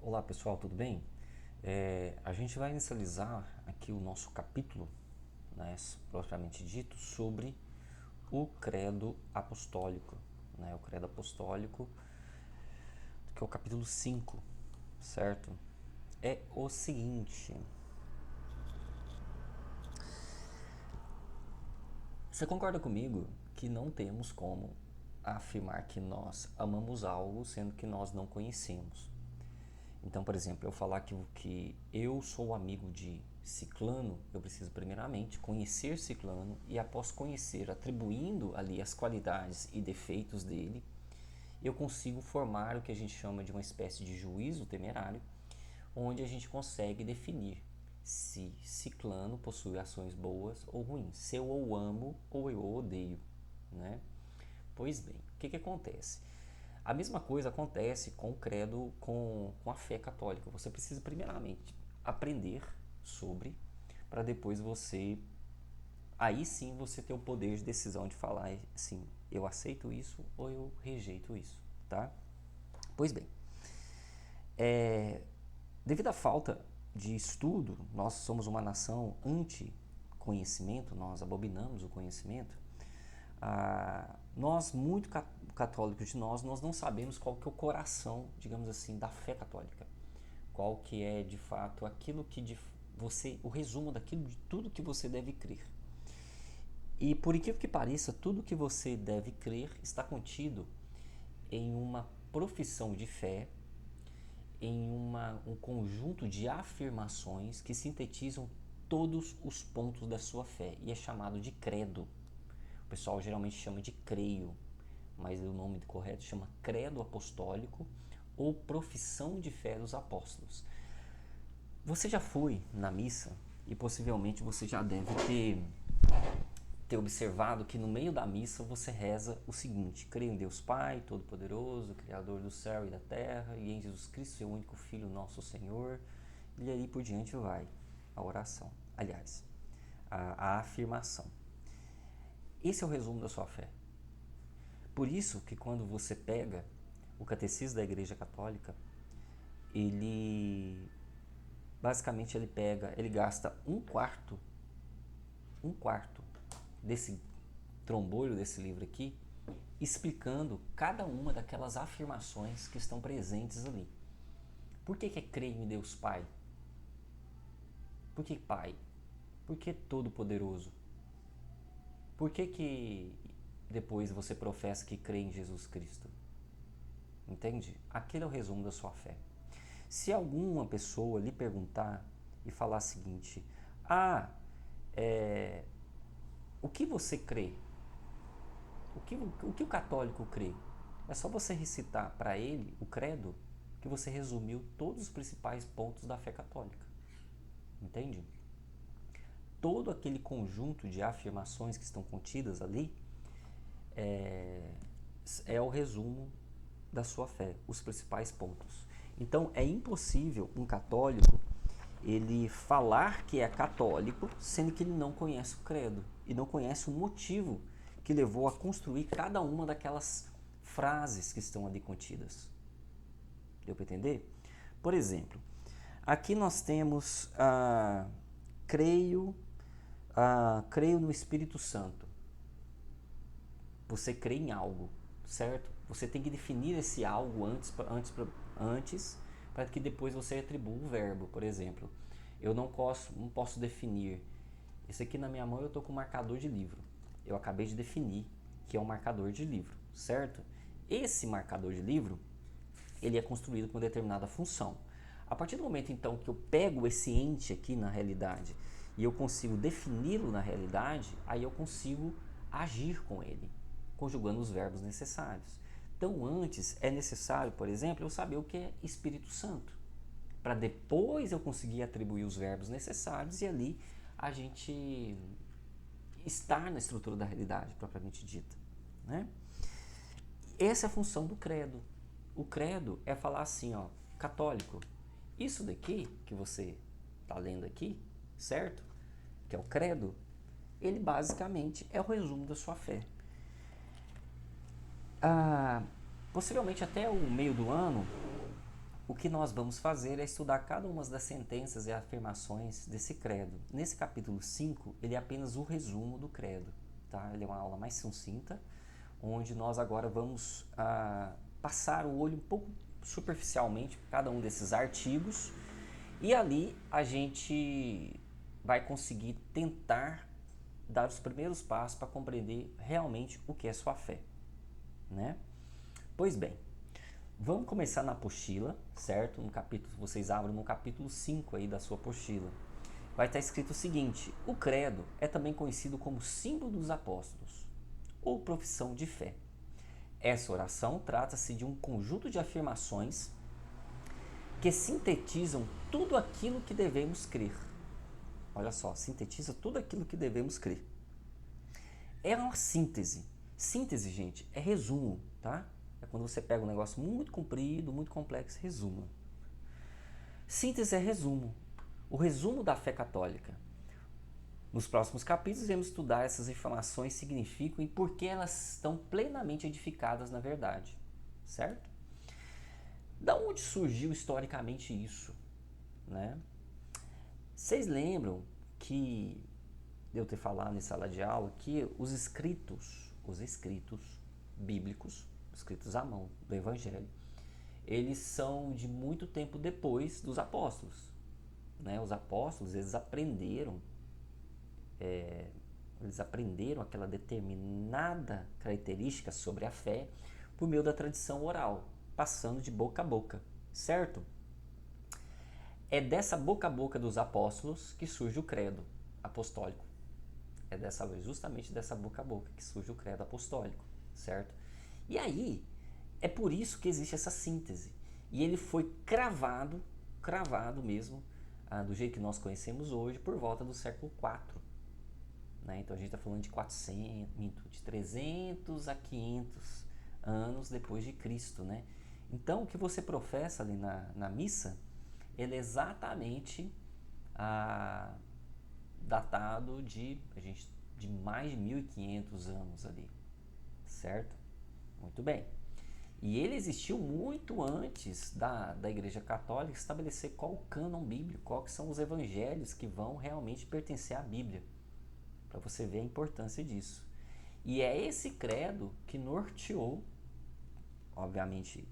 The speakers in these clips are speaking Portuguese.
Olá pessoal, tudo bem? A gente vai inicializar aqui o nosso capítulo, né, propriamente dito, sobre o credo apostólico, né, o credo apostólico, que é o capítulo 5, certo? É o seguinte: você concorda comigo que não temos como afirmar que nós amamos algo sendo que nós não conhecemos? Então, por exemplo, eu falar que eu sou amigo de Ciclano, eu preciso primeiramente conhecer Ciclano e após conhecer, atribuindo ali as qualidades e defeitos dele, eu consigo formar o que a gente chama de uma espécie de juízo temerário, onde a gente consegue definir se Ciclano possui ações boas ou ruins, se eu o amo ou eu o odeio, né? Pois bem, o que acontece? A mesma coisa acontece com o credo, com a fé católica. Você precisa primeiramente aprender sobre, para depois aí sim você ter o poder de decisão de falar assim, eu aceito isso ou eu rejeito isso, tá? Pois bem, devido à falta de estudo, nós somos uma nação anti-conhecimento, nós abominamos o conhecimento. Nós, muito católicos de nós não sabemos qual que é o coração, digamos assim, da fé católica. Qual que é, de fato, aquilo que o resumo daquilo de tudo que você deve crer. E por incrível que pareça, tudo que você deve crer está contido em uma profissão de fé, em um conjunto de afirmações que sintetizam todos os pontos da sua fé e é chamado de credo. O pessoal geralmente chama de creio, mas o nome correto chama credo apostólico ou profissão de fé dos apóstolos. Você já foi na missa e possivelmente você já deve ter observado que no meio da missa você reza o seguinte: creio em Deus Pai, Todo-Poderoso, Criador do céu e da terra, e em Jesus Cristo, seu único Filho, nosso Senhor, e aí por diante vai a oração. Aliás, a afirmação. Esse é o resumo da sua fé. Por isso que quando você pega o catecismo da Igreja Católica, ele basicamente ele gasta um quarto desse trombolho desse livro aqui, explicando cada uma daquelas afirmações que estão presentes ali. Por que é creio em Deus Pai? Por que Pai? Por que Todo-Poderoso? Por que depois você professa que crê em Jesus Cristo? Entende? Aquele é o resumo da sua fé. Se alguma pessoa lhe perguntar e falar o seguinte: o que você crê? O que o católico crê? É só você recitar para ele o credo que você resumiu todos os principais pontos da fé católica. Entende? Todo aquele conjunto de afirmações que estão contidas ali é o resumo da sua fé, os principais pontos. Então é impossível um católico ele falar que é católico, sendo que ele não conhece o credo e não conhece o motivo que levou a construir cada uma daquelas frases que estão ali contidas. Deu para entender? Por exemplo, aqui nós temos creio no Espírito Santo. Você crê em algo, certo? Você tem que definir esse algo antes para que depois você atribua o verbo. Por exemplo, eu não posso definir. Esse aqui na minha mão eu estou com um marcador de livro. Eu acabei de definir que é um marcador de livro, certo? Esse marcador de livro, ele é construído com uma determinada função. A partir do momento então que eu pego esse ente aqui na realidade e eu consigo defini-lo na realidade, aí eu consigo agir com ele, conjugando os verbos necessários. Então antes é necessário, por exemplo, eu saber o que é Espírito Santo, para depois eu conseguir atribuir os verbos necessários e ali a gente estar na estrutura da realidade propriamente dita, né? Essa é a função do credo. O credo é falar assim, ó, católico, isso daqui que você está lendo aqui, certo? Que é o credo, ele basicamente é o resumo da sua fé. Possivelmente até o meio do ano, o que nós vamos fazer é estudar cada uma das sentenças e afirmações desse credo. Nesse capítulo 5, ele é apenas o resumo do credo, tá? Ele é uma aula mais sucinta, onde nós agora vamos passar o olho um pouco superficialmente por cada um desses artigos, e ali a gente vai conseguir tentar dar os primeiros passos para compreender realmente o que é sua fé, né? Pois bem, vamos começar na apostila, certo? No capítulo, vocês abrem no capítulo 5 aí da sua apostila. Vai estar escrito o seguinte: o credo é também conhecido como símbolo dos apóstolos, ou profissão de fé. Essa oração trata-se de um conjunto de afirmações que sintetizam tudo aquilo que devemos crer. Olha só, sintetiza tudo aquilo que devemos crer. É uma síntese. Síntese, gente, é resumo, tá? É quando você pega um negócio muito comprido, muito complexo, resuma. Síntese é resumo. O resumo da fé católica. Nos próximos capítulos, vamos estudar essas informações significam e por que elas estão plenamente edificadas na verdade, certo? Da onde surgiu historicamente isso, né? Vocês lembram que eu ter falado em sala de aula que os escritos bíblicos, escritos à mão do Evangelho, eles são de muito tempo depois dos apóstolos, né? Os apóstolos, eles aprenderam aquela determinada característica sobre a fé por meio da tradição oral, passando de boca a boca, certo? É dessa boca a boca dos apóstolos que surge o credo apostólico. É justamente dessa boca a boca que surge o credo apostólico, certo? E aí, é por isso que existe essa síntese. E ele foi cravado mesmo, do jeito que nós conhecemos hoje, por volta do século IV. Né? Então a gente está falando de 300 a 500 anos depois de Cristo, né? Então o que você professa ali na missa, ele é exatamente datado de mais de 1500 anos ali, certo? Muito bem. E ele existiu muito antes da Igreja Católica estabelecer qual o cânon bíblico, quais são os evangelhos que vão realmente pertencer à Bíblia, para você ver a importância disso. E é esse credo que norteou, obviamente,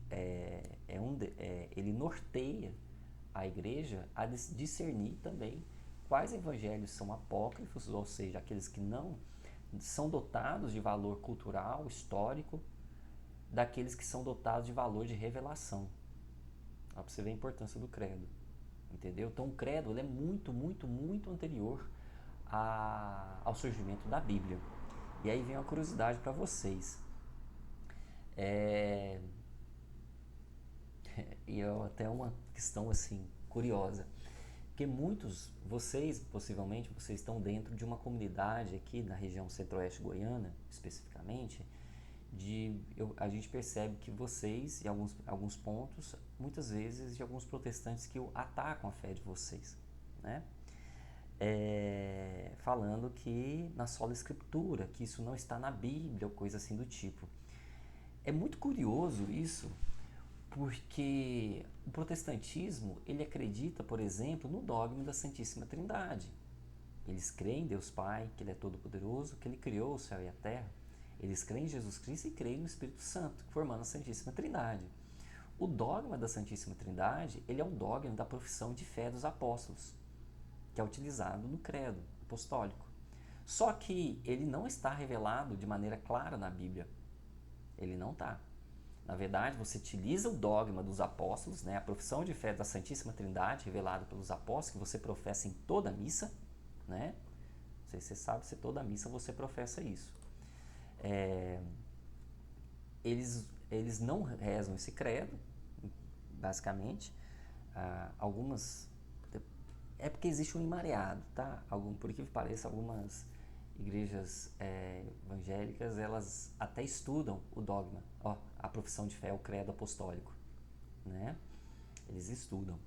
ele norteia a Igreja a discernir também quais evangelhos são apócrifos, ou seja, aqueles que não são dotados de valor cultural, histórico, daqueles que são dotados de valor de revelação. Para você ver a importância do credo, entendeu? Então o credo ele é muito, muito, muito anterior ao surgimento da Bíblia. E aí vem uma curiosidade para vocês. E até uma questão assim curiosa, porque possivelmente vocês estão dentro de uma comunidade aqui na região centro-oeste goiana, especificamente, a gente percebe que vocês, em alguns pontos, muitas vezes de alguns protestantes que atacam a fé de vocês, né? Falando que na sola escritura, que isso não está na Bíblia ou coisa assim do tipo. É muito curioso isso, porque o protestantismo, ele acredita, por exemplo, no dogma da Santíssima Trindade. Eles creem em Deus Pai, que Ele é todo-poderoso, que Ele criou o céu e a terra. Eles creem em Jesus Cristo e creem no Espírito Santo, formando a Santíssima Trindade. O dogma da Santíssima Trindade, ele é um dogma da profissão de fé dos apóstolos, que é utilizado no credo apostólico. Só que ele não está revelado de maneira clara na Bíblia. Ele não está. Na verdade, você utiliza o dogma dos apóstolos, né, a profissão de fé da Santíssima Trindade, revelada pelos apóstolos, que você professa em toda a missa, né? Não sei se você sabe, se toda a missa você professa isso. Eles não rezam esse credo, basicamente. Algumas... É porque existe um embareado, tá? Por que pareça, algumas igrejas evangélicas, elas até estudam o dogma, a profissão de fé, o credo apostólico, né? Eles estudam.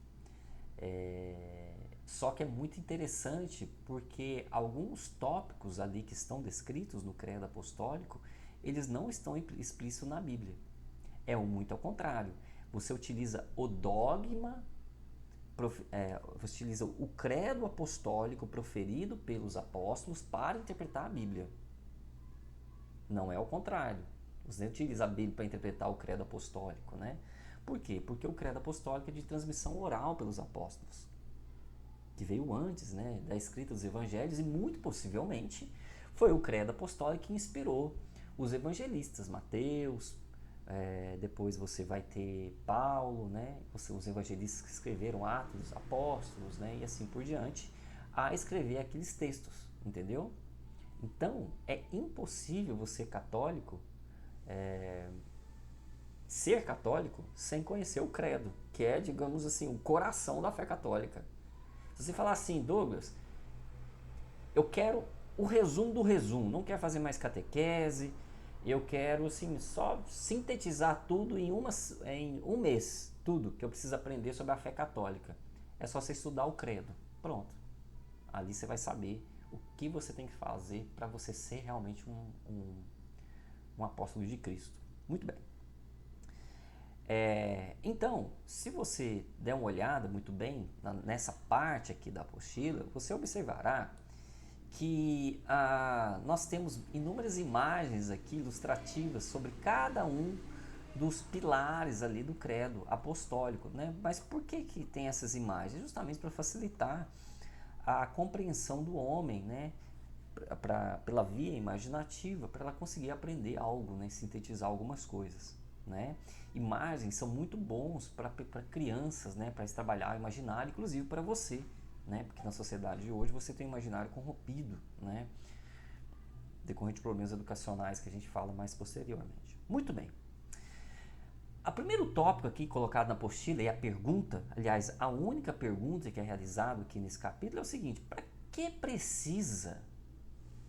Só que é muito interessante porque alguns tópicos ali que estão descritos no credo apostólico, eles não estão explícitos na Bíblia. Muito ao contrário. Você utiliza o dogma, você utiliza o credo apostólico proferido pelos apóstolos para interpretar a Bíblia. Não é o contrário. Você não utiliza a Bíblia para interpretar o credo apostólico, né? Por quê? Porque o credo apostólico é de transmissão oral pelos apóstolos, que veio antes, né, da escrita dos evangelhos, e muito possivelmente foi o credo apostólico que inspirou os evangelistas, Mateus, depois você vai ter Paulo, né, os evangelistas que escreveram Atos dos Apóstolos, né, e assim por diante, a escrever aqueles textos, entendeu? Então, é impossível você católico ser católico sem conhecer o credo, que é, digamos assim, o coração da fé católica. Se você falar assim, Douglas, eu quero o resumo do resumo, não quero fazer mais catequese, eu quero assim, só sintetizar tudo em um mês, tudo que eu preciso aprender sobre a fé católica. É só você estudar o credo. Pronto. Ali você vai saber o que você tem que fazer para você ser realmente um apóstolo de Cristo. Muito bem. Então, se você der uma olhada muito bem nessa parte aqui da apostila, você observará que nós temos inúmeras imagens aqui ilustrativas sobre cada um dos pilares ali do credo apostólico, né? Mas por que tem essas imagens? Justamente para facilitar a compreensão do homem, né? Pela via imaginativa, para ela conseguir aprender algo, né? Sintetizar algumas coisas, né? Imagens são muito bons para crianças, né? Para trabalhar o imaginário, inclusive para você, né? Porque na sociedade de hoje você tem um imaginário corrompido, né? Decorrente de problemas educacionais que a gente fala mais posteriormente. Muito bem. O primeiro tópico aqui colocado na apostila e a pergunta, aliás, a única pergunta que é realizada aqui nesse capítulo é o seguinte: para que precisa?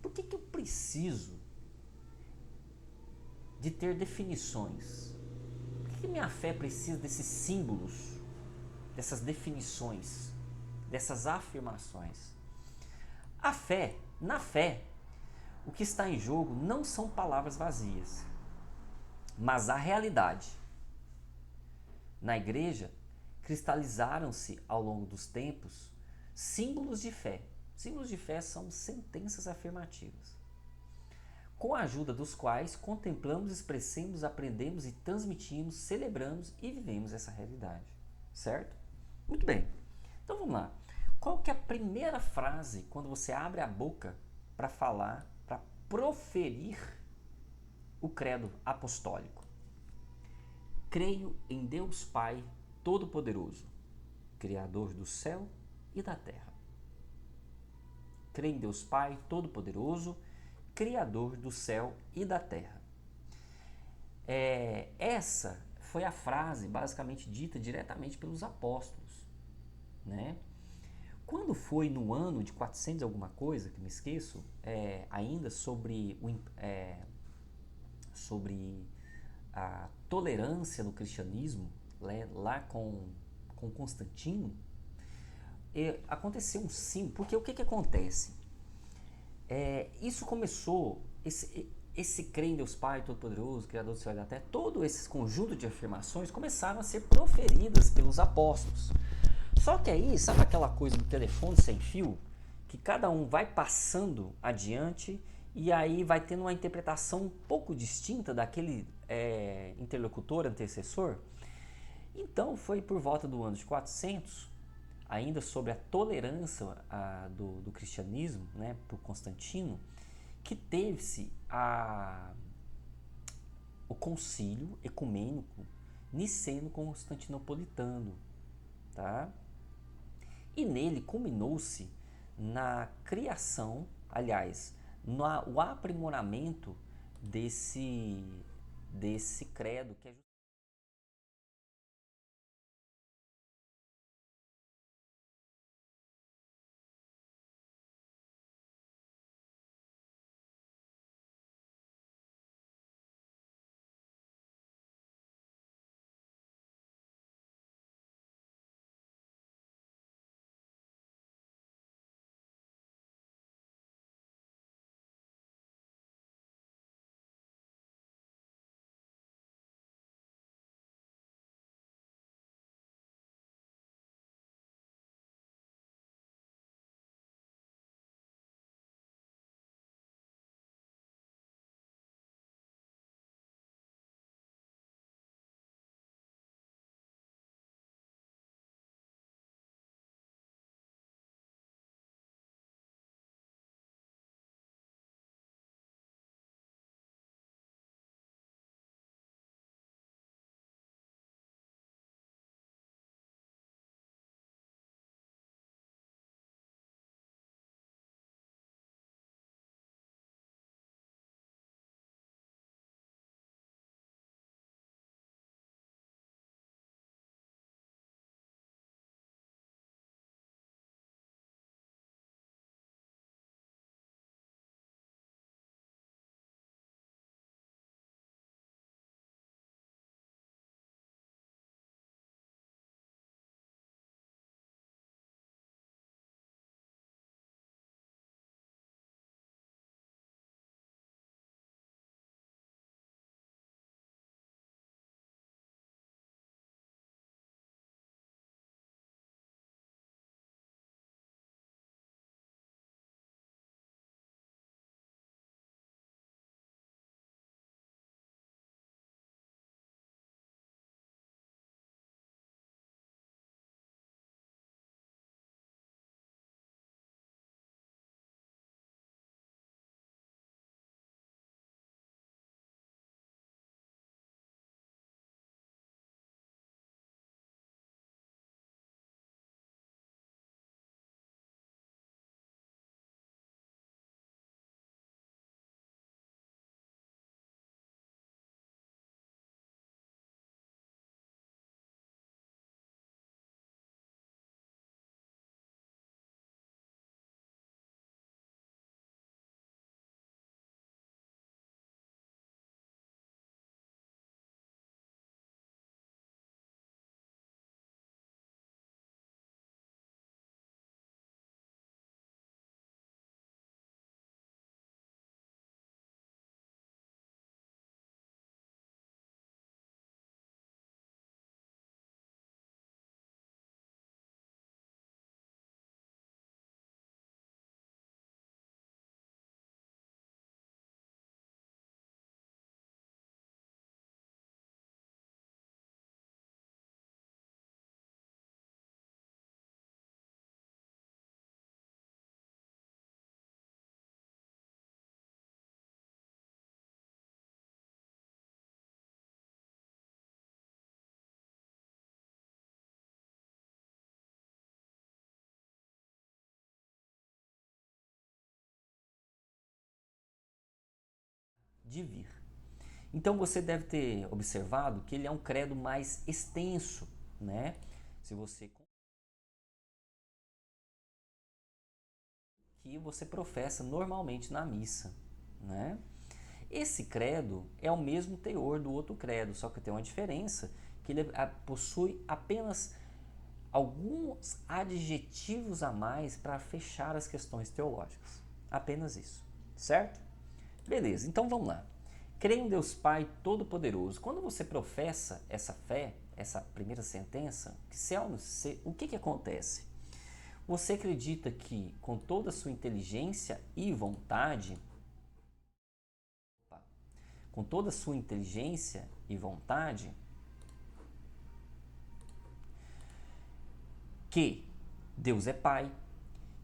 Por que eu preciso de ter definições? Por que minha fé precisa desses símbolos, dessas definições, dessas afirmações? Na fé, o que está em jogo não são palavras vazias, mas a realidade. Na igreja, cristalizaram-se ao longo dos tempos símbolos de fé. Símbolos de fé são sentenças afirmativas, com a ajuda dos quais contemplamos, expressamos, aprendemos e transmitimos, celebramos e vivemos essa realidade. Certo? Muito bem. Então vamos lá. Qual que é a primeira frase quando você abre a boca para falar, para proferir o credo apostólico? Creio em Deus Pai Todo-Poderoso, Criador do céu e da terra. Creio em Deus Pai Todo-Poderoso, Criador do céu e da terra. Essa foi a frase basicamente dita diretamente pelos apóstolos, né? Quando foi no ano de 400 alguma coisa, que me esqueço, ainda sobre a tolerância no cristianismo, lá com Constantino, aconteceu um sim, porque o que acontece? Isso começou, esse crer em Deus Pai Todo-Poderoso, Criador do céu e da terra, todo esse conjunto de afirmações começaram a ser proferidas pelos apóstolos. Só que aí, sabe aquela coisa do telefone sem fio? Que cada um vai passando adiante e aí vai tendo uma interpretação um pouco distinta daquele interlocutor, antecessor? Então, foi por volta do ano de 400, ainda sobre a tolerância do cristianismo, né, por Constantino, que teve-se o concílio ecumênico niceno-constantinopolitano, tá? E nele culminou-se na criação, aliás, no aprimoramento desse credo que é de vir. Então você deve ter observado que ele é um credo mais extenso, né? Se você que você professa normalmente na missa, né? Esse credo é o mesmo teor do outro credo, só que tem uma diferença, que ele possui apenas alguns adjetivos a mais para fechar as questões teológicas. Apenas isso, certo? Beleza, então vamos lá. Creio em Deus Pai Todo-Poderoso. Quando você professa essa fé, essa primeira sentença, o que acontece? Você acredita que com toda a sua inteligência e vontade, com toda a sua inteligência e vontade, que Deus é Pai,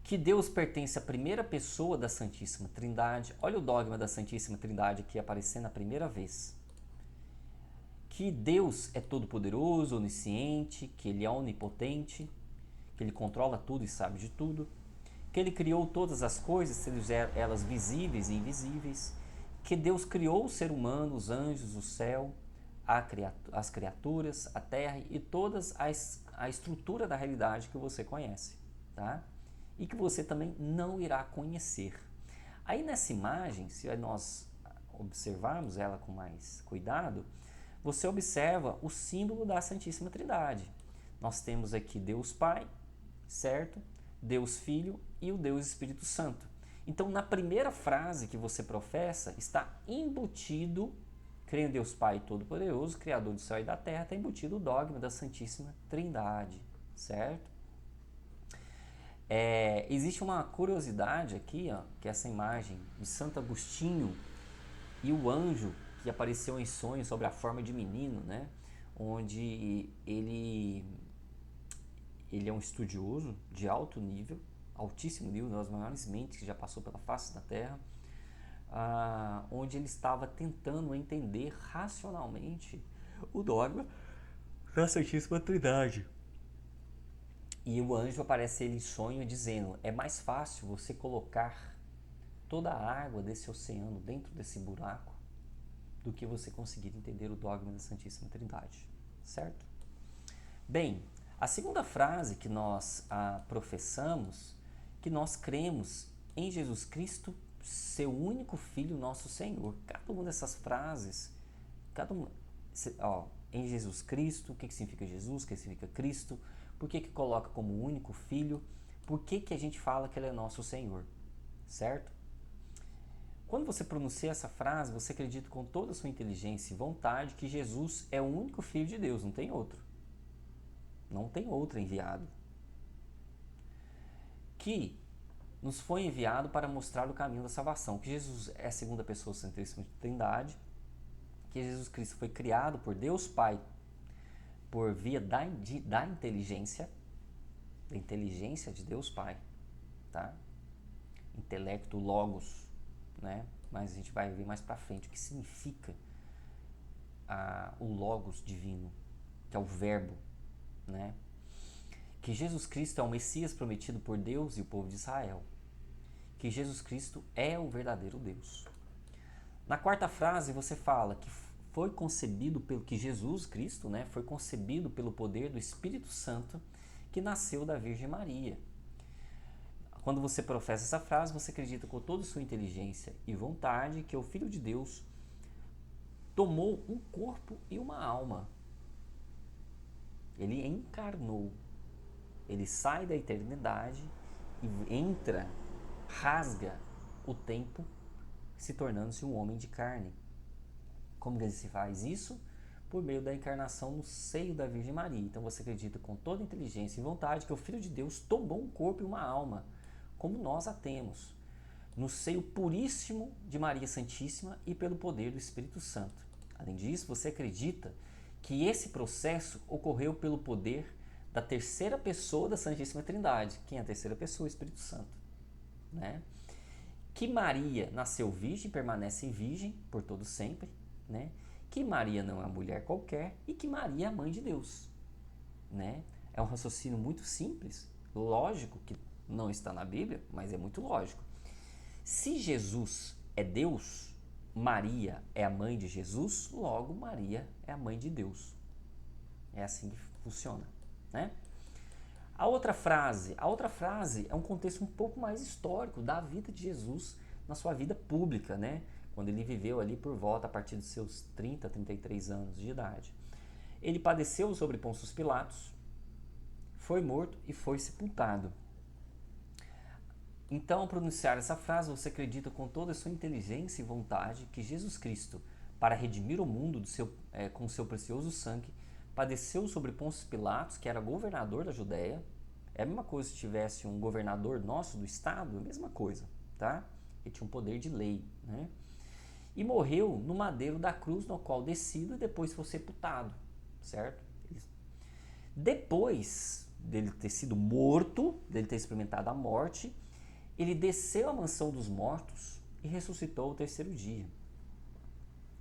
que Deus pertence à primeira pessoa da Santíssima Trindade. Olha o dogma da Santíssima Trindade aqui aparecendo a primeira vez. Que Deus é todo-poderoso, onisciente, que Ele é onipotente, que Ele controla tudo e sabe de tudo, que Ele criou todas as coisas, sendo elas visíveis e invisíveis, que Deus criou o ser humano, os anjos, o céu, as criaturas, a terra e toda a estrutura da realidade que você conhece, tá? E que você também não irá conhecer. Aí nessa imagem, se nós observarmos ela com mais cuidado, você observa o símbolo da Santíssima Trindade. Nós temos aqui Deus Pai, certo? Deus Filho e o Deus Espírito Santo. Então, na primeira frase que você professa, está embutido, creio em Deus Pai Todo-Poderoso, Criador do céu e da terra, está embutido o dogma da Santíssima Trindade, certo? Existe uma curiosidade aqui, ó, que é essa imagem de Santo Agostinho e o anjo que apareceu em sonho sobre a forma de menino, né? Onde ele é um estudioso de alto nível, altíssimo nível, uma das maiores mentes que já passou pela face da Terra, onde ele estava tentando entender racionalmente o dogma da Santíssima Trindade. E o anjo aparece ele em sonho dizendo: é mais fácil você colocar toda a água desse oceano dentro desse buraco do que você conseguir entender o dogma da Santíssima Trindade, certo? Bem, a segunda frase que nós professamos, que nós cremos em Jesus Cristo, seu único Filho, nosso Senhor. Cada uma dessas frases, em Jesus Cristo, o que significa Jesus, o que significa Cristo, por que coloca como único Filho, por que a gente fala que Ele é nosso Senhor, certo? Quando você pronuncia essa frase, você acredita com toda a sua inteligência e vontade que Jesus é o único Filho de Deus, não tem outro. Não tem outro enviado. Que nos foi enviado para mostrar o caminho da salvação. Que Jesus é a segunda pessoa da Santíssima Trindade. Que Jesus Cristo foi criado por Deus Pai por via da inteligência. Da inteligência de Deus Pai. Tá? Intelecto, logos. Né? Mas a gente vai ver mais para frente o que significa o logos divino. Que é o verbo. Né? Que Jesus Cristo é o Messias prometido por Deus e o povo de Israel. Que Jesus Cristo é o verdadeiro Deus. Na quarta frase você fala que foi concebido que Jesus Cristo, né, foi concebido pelo poder do Espírito Santo que nasceu da Virgem Maria. Quando você professa essa frase, você acredita com toda a sua inteligência e vontade que o Filho de Deus tomou um corpo e uma alma. Ele encarnou. Ele sai da eternidade e entra, rasga o tempo, se tornando-se um homem de carne. Como que se faz isso? Por meio da encarnação no seio da Virgem Maria. Então você acredita com toda inteligência e vontade que o Filho de Deus tomou um corpo e uma alma, como nós a temos, no seio puríssimo de Maria Santíssima e pelo poder do Espírito Santo. Além disso, você acredita que esse processo ocorreu pelo poder da terceira pessoa da Santíssima Trindade. Quem é a terceira pessoa? O Espírito Santo. Né? Que Maria nasceu virgem, permanece virgem por todo sempre. Né? Que Maria não é uma mulher qualquer e que Maria é a mãe de Deus. Né? É um raciocínio muito simples, lógico, que não está na Bíblia, mas é muito lógico. Se Jesus é Deus, Maria é a mãe de Jesus, logo Maria é a mãe de Deus. É assim que funciona, né? A outra frase é um contexto um pouco mais histórico da vida de Jesus na sua vida pública, né? Quando ele viveu ali por volta a partir dos seus 30, 33 anos de idade. Ele padeceu sobre Pôncio Pilatos, foi morto e foi sepultado. Então, ao pronunciar essa frase, você acredita com toda a sua inteligência e vontade que Jesus Cristo, para redimir o mundo com seu precioso sangue, padeceu sobre Pôncio Pilatos, que era governador da Judéia. É a mesma coisa se tivesse um governador nosso do estado, a mesma coisa, tá? Ele tinha um poder de lei, né? E morreu no madeiro da cruz, no qual descido e depois foi sepultado, certo? Depois dele ter sido morto, dele ter experimentado a morte, ele desceu à mansão dos mortos e ressuscitou ao terceiro dia.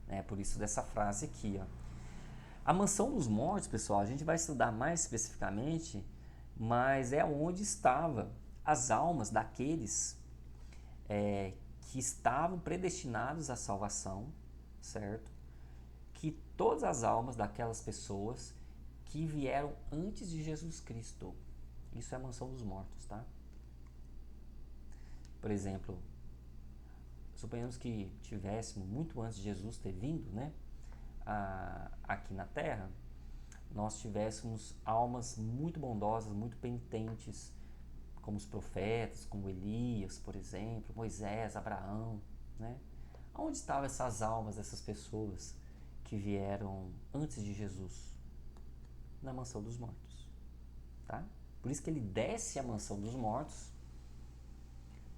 É por isso dessa frase aqui, ó. A mansão dos mortos, pessoal, a gente vai estudar mais especificamente, mas é onde estavam as almas daqueles que estavam predestinados à salvação, certo? Que todas as almas daquelas pessoas que vieram antes de Jesus Cristo. Isso é a mansão dos mortos, tá? Por exemplo, suponhamos que tivéssemos muito antes de Jesus ter vindo, né, aqui na Terra, nós tivéssemos almas muito bondosas, muito penitentes, como os profetas, como Elias, por exemplo, Moisés, Abraão, né? Onde estavam essas almas dessas pessoas que vieram antes de Jesus? Na mansão dos mortos, tá? Por isso que ele desce à mansão dos mortos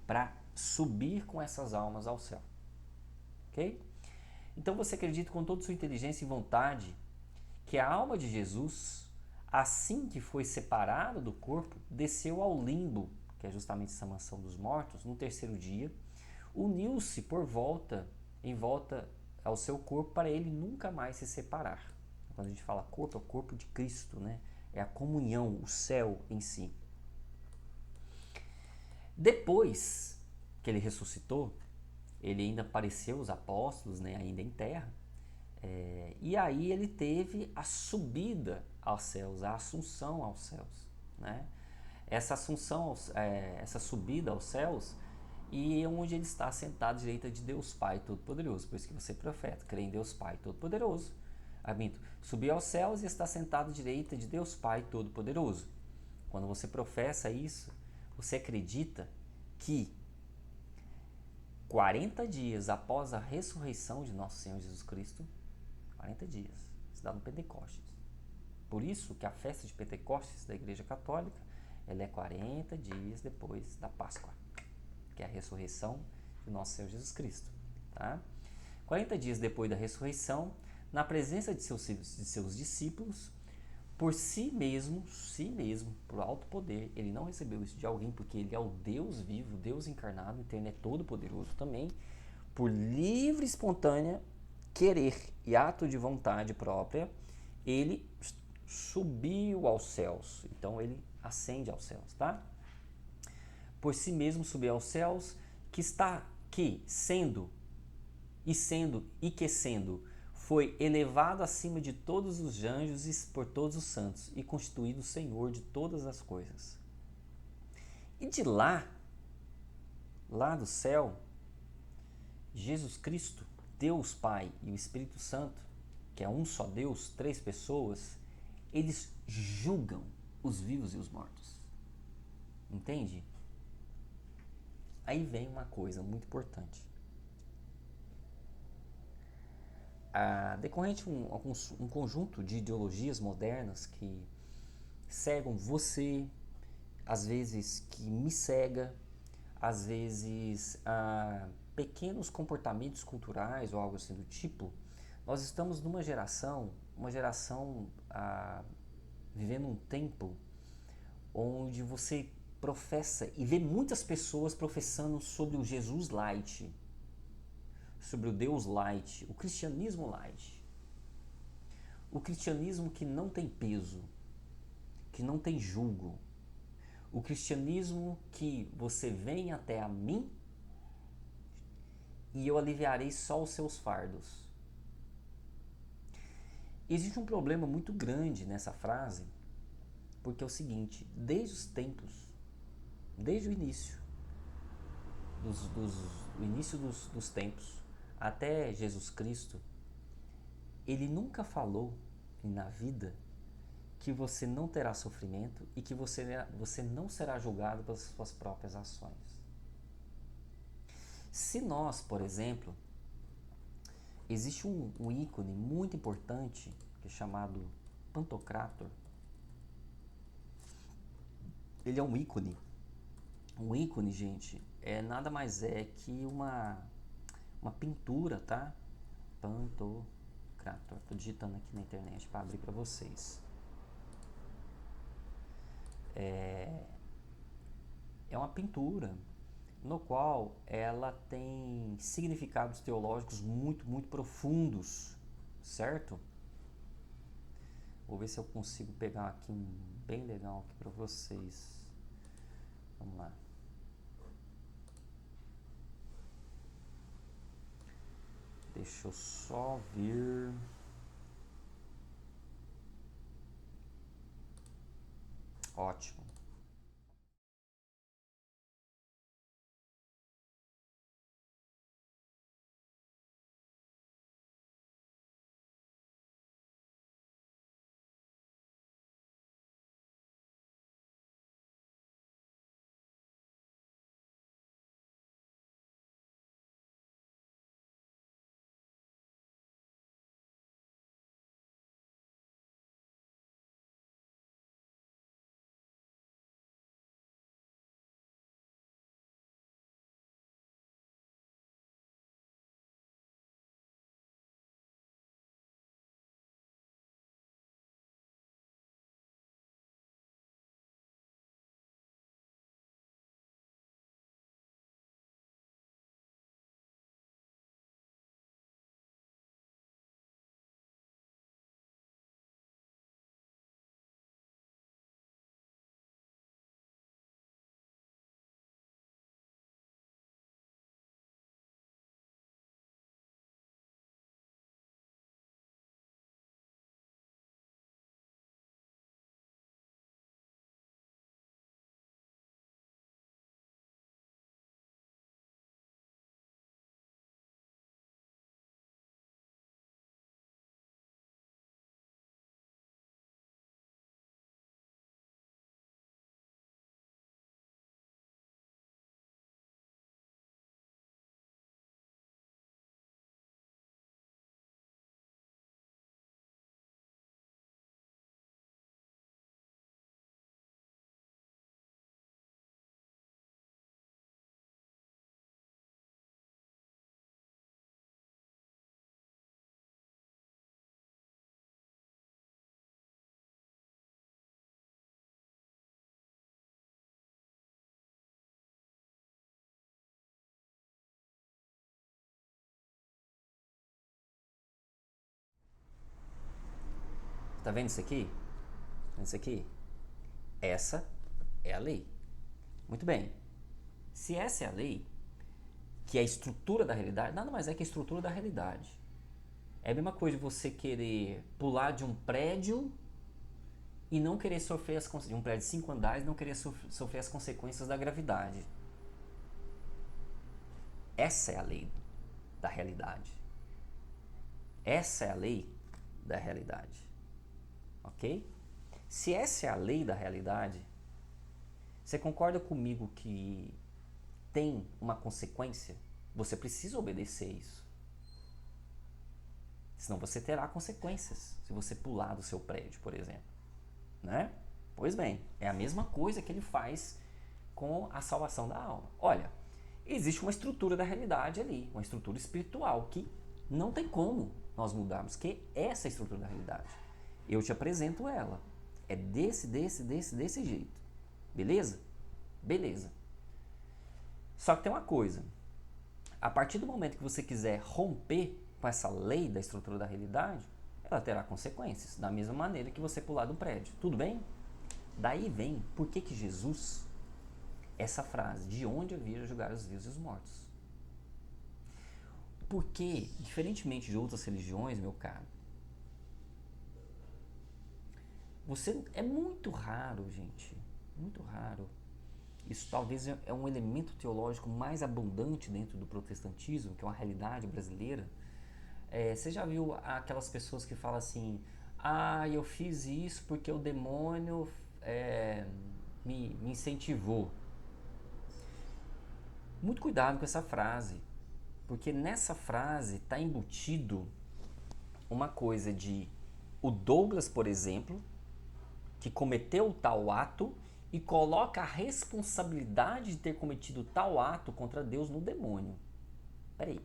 para subir com essas almas ao céu, ok? Então você acredita com toda sua inteligência e vontade que a alma de Jesus, assim que foi separada do corpo, desceu ao limbo, que é justamente essa mansão dos mortos, no terceiro dia, uniu-se em volta ao seu corpo para ele nunca mais se separar. Quando a gente fala corpo, é o corpo de Cristo, né? É a comunhão, o céu em si. Depois que ele ressuscitou, ele ainda apareceu aos apóstolos, né, ainda em terra, e aí ele teve a subida aos céus, a assunção aos céus, né? Essa subida aos céus, e onde ele está sentado à direita de Deus Pai Todo-Poderoso. Por isso que você, profeta, crê em Deus Pai Todo-Poderoso. Subiu aos céus e está sentado à direita de Deus Pai Todo-Poderoso. Quando você professa isso, você acredita que 40 dias após a ressurreição de nosso Senhor Jesus Cristo, 40 dias, se dá no Pentecostes. Por isso que a festa de Pentecostes da Igreja Católica, ela é 40 dias depois da Páscoa, que é a ressurreição de nosso Senhor Jesus Cristo. Tá? 40 dias depois da ressurreição, na presença de seus discípulos, por si mesmo, por alto poder, ele não recebeu isso de alguém, porque ele é o Deus vivo, Deus encarnado, então ele é todo poderoso também, por livre e espontânea querer e ato de vontade própria, ele subiu aos céus. Então ele ascende aos céus, tá? Por si mesmo subiu aos céus, sendo, foi elevado acima de todos os anjos e por todos os santos, e constituído Senhor de todas as coisas. E de lá do céu, Jesus Cristo, Deus Pai e o Espírito Santo, que é um só Deus, três pessoas, eles julgam os vivos e os mortos. Entende? Aí vem uma coisa muito importante. Decorrente um conjunto de ideologias modernas que cegam você, às vezes que me cega, às vezes pequenos comportamentos culturais ou algo assim do tipo, nós estamos numa geração vivendo um tempo onde você professa e vê muitas pessoas professando sobre o Jesus Light, sobre o Deus Light, o cristianismo light. O cristianismo que não tem peso, que não tem julgo. O cristianismo que você vem até a mim e eu aliviarei só os seus fardos. Existe um problema muito grande nessa frase, porque é o seguinte: desde os tempos, desde o início, do início dos tempos até Jesus Cristo, ele nunca falou na vida que você não terá sofrimento e que você não será julgado pelas suas próprias ações. Se nós, por exemplo, existe um ícone muito importante que é chamado Pantocrator. Ele é um ícone. Um ícone, gente, nada mais é que uma pintura, tá? Pantocrator. Tô digitando aqui na internet para abrir para vocês. É uma pintura no qual ela tem significados teológicos muito, muito profundos, certo? Vou ver se eu consigo pegar aqui um bem legal aqui para vocês. Vamos lá. Deixa eu só ver. Ótimo. Tá vendo isso aqui? Tá vendo isso aqui? Essa é a lei. Muito bem. Se essa é a lei, que é a estrutura da realidade, nada mais é que a estrutura da realidade. É a mesma coisa de você querer pular de um prédio e não querer sofrer de um prédio de 5 andares, não querer sofrer as consequências da gravidade. Essa é a lei da realidade. Essa é a lei da realidade. Ok? Se essa é a lei da realidade, você concorda comigo que tem uma consequência? Você precisa obedecer isso. Senão você terá consequências se você pular do seu prédio, por exemplo. Né? Pois bem, é a mesma coisa que ele faz com a salvação da alma. Olha, existe uma estrutura da realidade ali, uma estrutura espiritual que não tem como nós mudarmos, que é essa estrutura da realidade. Eu te apresento ela. É desse jeito. Beleza? Beleza. Só que tem uma coisa. A partir do momento que você quiser romper com essa lei da estrutura da realidade, ela terá consequências, da mesma maneira que você pular do prédio. Tudo bem? Daí vem por que Jesus, essa frase, de onde eu vir julgar os vivos e os mortos. Porque, diferentemente de outras religiões, meu caro, é muito raro, gente, muito raro. Isso talvez é um elemento teológico mais abundante dentro do protestantismo, que é uma realidade brasileira. Você já viu aquelas pessoas que falam assim: ah, eu fiz isso porque o demônio me incentivou. Muito cuidado com essa frase, porque nessa frase está embutido uma coisa de o Douglas, por exemplo, que cometeu tal ato e coloca a responsabilidade de ter cometido tal ato contra Deus no demônio. Peraí.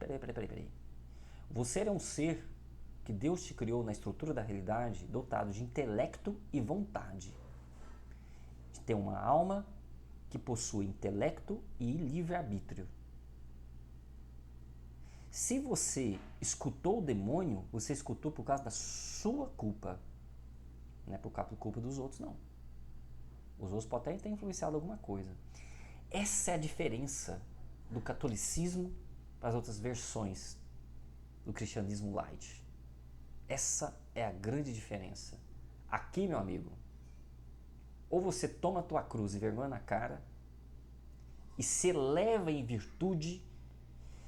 Você é um ser que Deus te criou na estrutura da realidade dotado de intelecto e vontade. De ter uma alma que possui intelecto e livre-arbítrio. Se você escutou o demônio, você escutou por causa da sua culpa. Não é por causa da culpa dos outros, não. Os outros podem até ter influenciado alguma coisa. Essa é a diferença do catolicismo para as outras versões do cristianismo light. Essa é a grande diferença. Aqui, meu amigo, ou você toma a tua cruz e vergonha na cara e se eleva em virtude,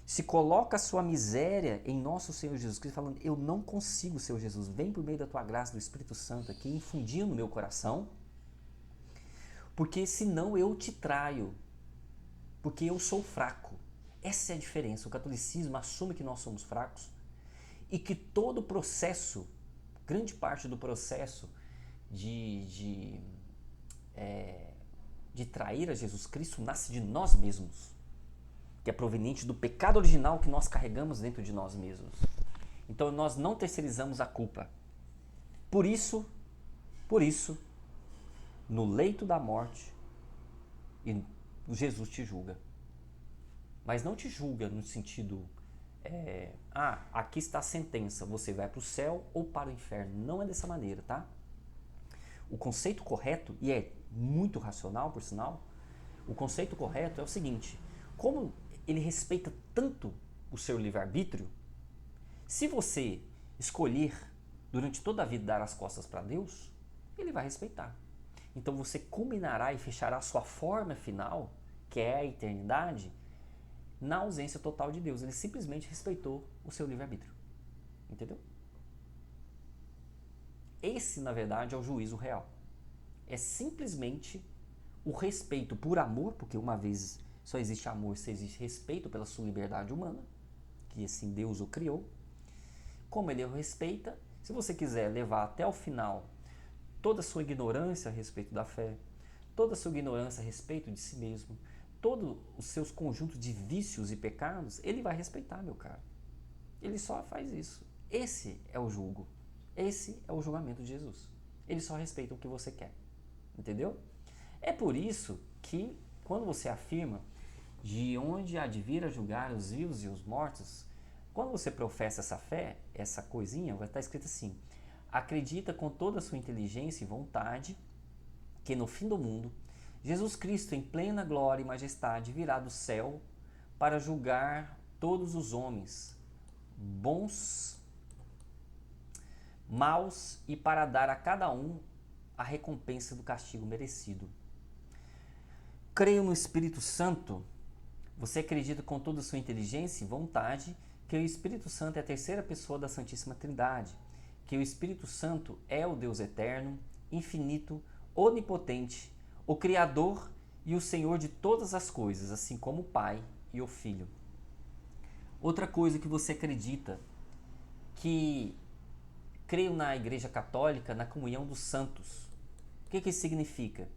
se coloca a sua miséria em nosso Senhor Jesus Cristo, falando: eu não consigo, Senhor Jesus, vem por meio da tua graça, do Espírito Santo aqui, infundindo no meu coração, porque senão eu te traio, porque eu sou fraco. Essa é a diferença. O catolicismo assume que nós somos fracos e que todo o processo, grande parte do processo de trair a Jesus Cristo nasce de nós mesmos, que é proveniente do pecado original que nós carregamos dentro de nós mesmos. Então nós não terceirizamos a culpa. Por isso, no leito da morte, Jesus te julga. Mas não te julga no sentido, aqui está a sentença, você vai para o céu ou para o inferno. Não é dessa maneira, tá? O conceito correto, e é muito racional, por sinal, o conceito correto é o seguinte: como ele respeita tanto o seu livre-arbítrio, se você escolher durante toda a vida dar as costas para Deus, ele vai respeitar. Então você culminará e fechará a sua forma final, que é a eternidade, na ausência total de Deus. Ele simplesmente respeitou o seu livre-arbítrio. Entendeu? Esse, na verdade, é o juízo real. É simplesmente o respeito por amor, porque uma vez só existe amor se existe respeito pela sua liberdade humana, que assim Deus o criou. Como ele o respeita, se você quiser levar até o final toda a sua ignorância a respeito da fé, toda a sua ignorância a respeito de si mesmo, todos os seus conjuntos de vícios e pecados, ele vai respeitar, meu caro. Ele só faz isso. Esse é o julgo. Esse é o julgamento de Jesus. Ele só respeita o que você quer. Entendeu? É por isso que, quando você afirma de onde há de vir a julgar os vivos e os mortos, quando você professa essa fé, essa coisinha, vai estar escrito assim: acredita com toda a sua inteligência e vontade que no fim do mundo, Jesus Cristo, em plena glória e majestade, virá do céu para julgar todos os homens, bons, maus, e para dar a cada um a recompensa do castigo merecido. Creio no Espírito Santo. Você acredita com toda a sua inteligência e vontade que o Espírito Santo é a terceira pessoa da Santíssima Trindade, que o Espírito Santo é o Deus eterno, infinito, onipotente, o Criador e o Senhor de todas as coisas, assim como o Pai e o Filho. Outra coisa que você acredita, que creio na Igreja Católica, na comunhão dos santos. O que isso significa?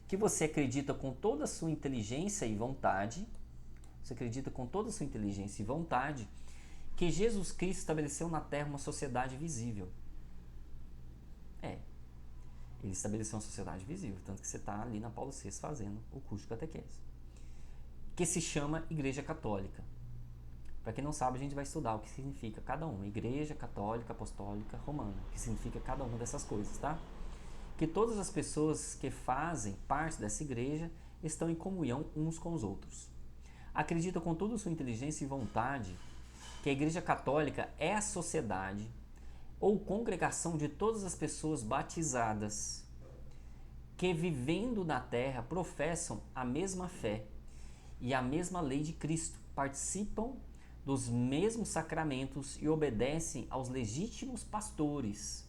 Que você acredita com toda a sua inteligência e vontade, que Jesus Cristo estabeleceu na Terra uma sociedade visível. Ele estabeleceu uma sociedade visível, tanto que você está ali na Paulo VI fazendo o curso de catequese, que se chama Igreja Católica. Para quem não sabe, a gente vai estudar o que significa cada uma. Igreja Católica, Apostólica, Romana. O que significa cada uma dessas coisas, tá? Que todas as pessoas que fazem parte dessa igreja estão em comunhão uns com os outros. Acredita com toda a sua inteligência e vontade que a Igreja Católica é a sociedade ou congregação de todas as pessoas batizadas que, vivendo na terra, professam a mesma fé e a mesma lei de Cristo, participam dos mesmos sacramentos e obedecem aos legítimos pastores,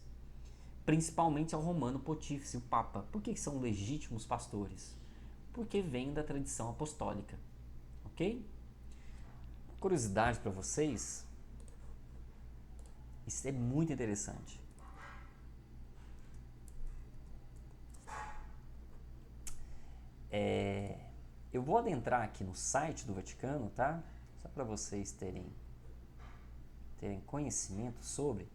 principalmente ao Romano Pontífice, o Papa. Por que são legítimos pastores? Porque vem da tradição apostólica, ok? Curiosidade para vocês, isso é muito interessante. Eu vou adentrar aqui no site do Vaticano, tá? Só para vocês terem conhecimento sobre.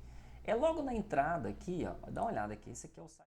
É logo na entrada aqui, ó. Dá uma olhada aqui. Esse aqui é o site.